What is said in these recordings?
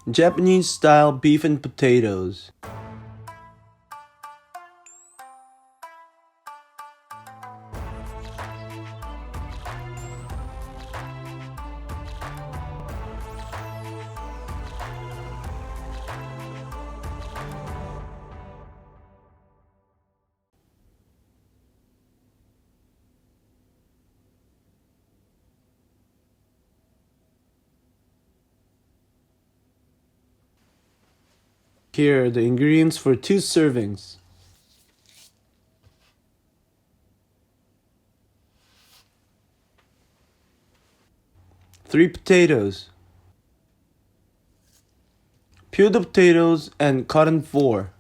Japanese-style beef and potatoes. Here are the ingredients for 2 servings. Three potatoes. Peel the potatoes and cut in 4.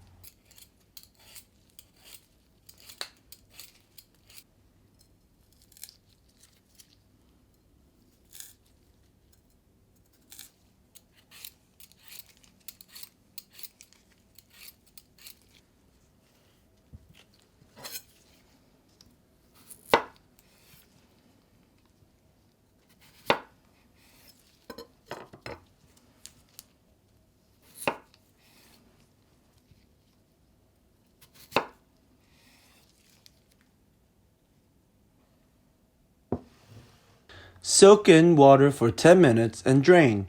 Soak in water for 10 minutes and drain.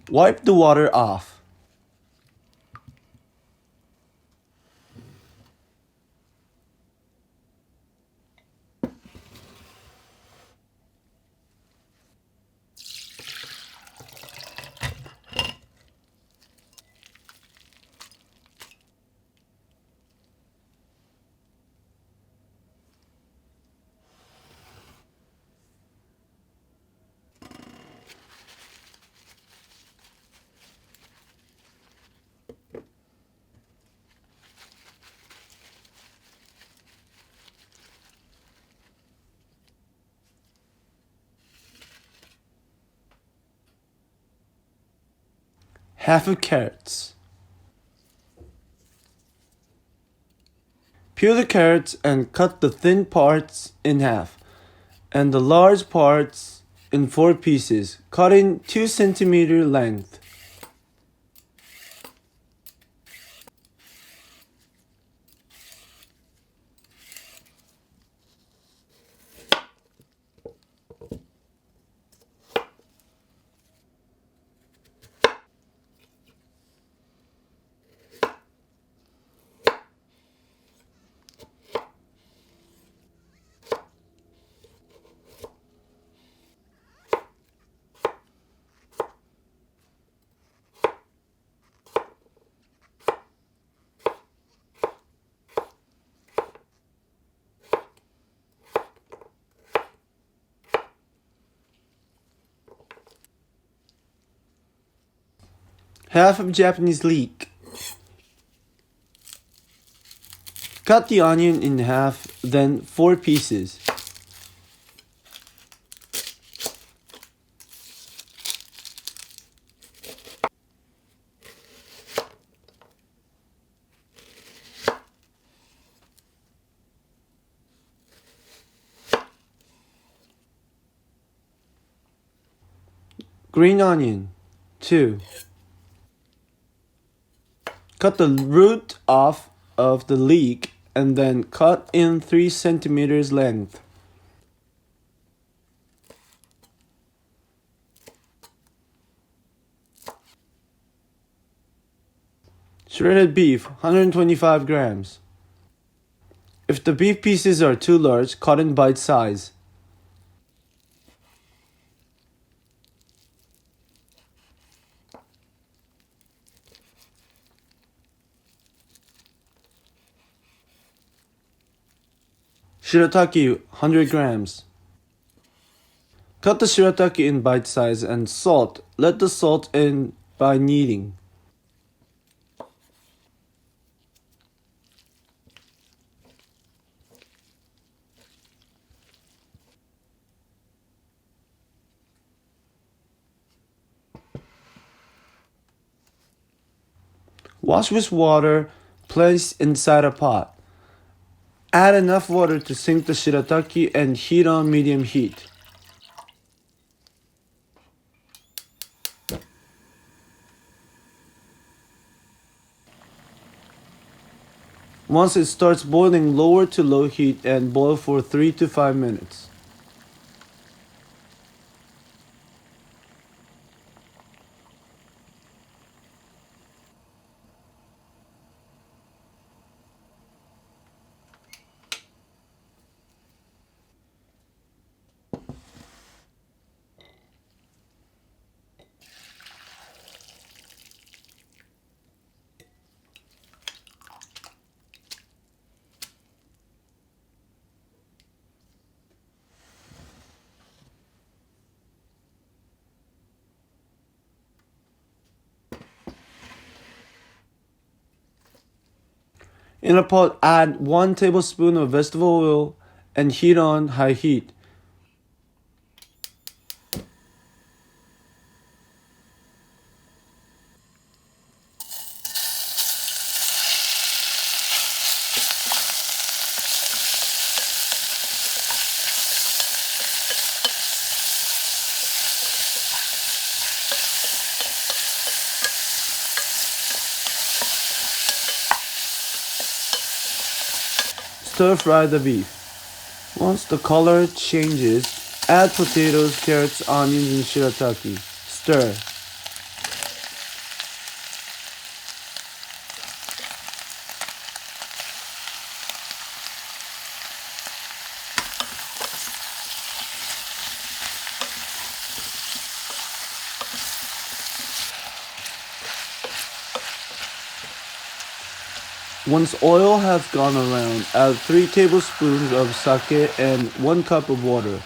Wipe the water off. Half of carrots. Peel the carrots and cut the thin parts in half, and the large parts in 4 pieces, cut in 2 cm length. Half of Japanese leek. Cut the onion in half, then 4 pieces. Green onion, 2. Cut the root off of the leek and then cut in 3 cm length. Shredded beef, 125 grams. If the beef pieces are too large, cut in bite size. Shirataki, 100 grams. Cut the shirataki in bite size and salt. Let the salt in by kneading. Wash with water, place inside a pot. Add enough water to sink the shirataki and heat on medium heat. Once it starts boiling, lower to low heat and boil for 3 to 5 minutes. In a pot, add 1 tablespoon of vegetable oil and heat on high heat. Stir fry the beef. Once the color changes, add potatoes, carrots, onions, and shirataki. Stir. Once oil has gone around, add 3 tablespoons of sake and 1 cup of water.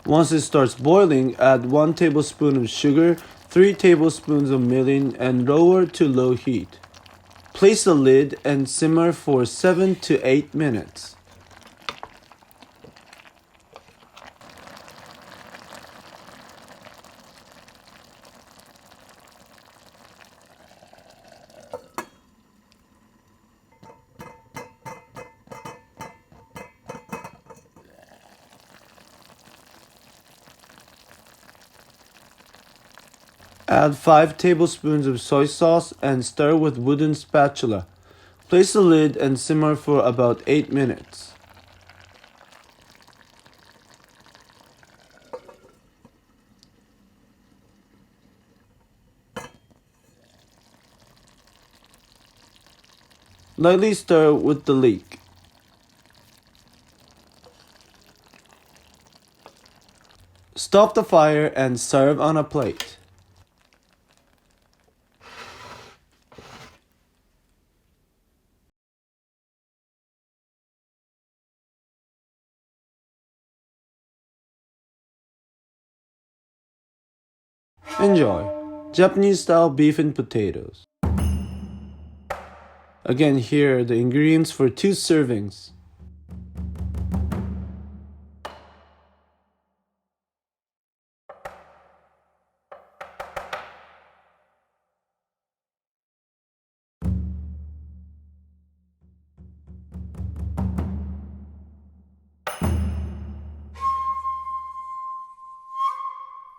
Once it starts boiling, add 1 tablespoon of sugar, 3 tablespoons of mirin, and lower to low heat. Place the lid and simmer for 7 to 8 minutes. Add 5 tablespoons of soy sauce and stir with wooden spatula. Place the lid and simmer for about 8 minutes. Lightly stir with the leek. Stop the fire and serve on a plate. Enjoy. Japanese style beef and potatoes. Again, here are the ingredients for 2 servings.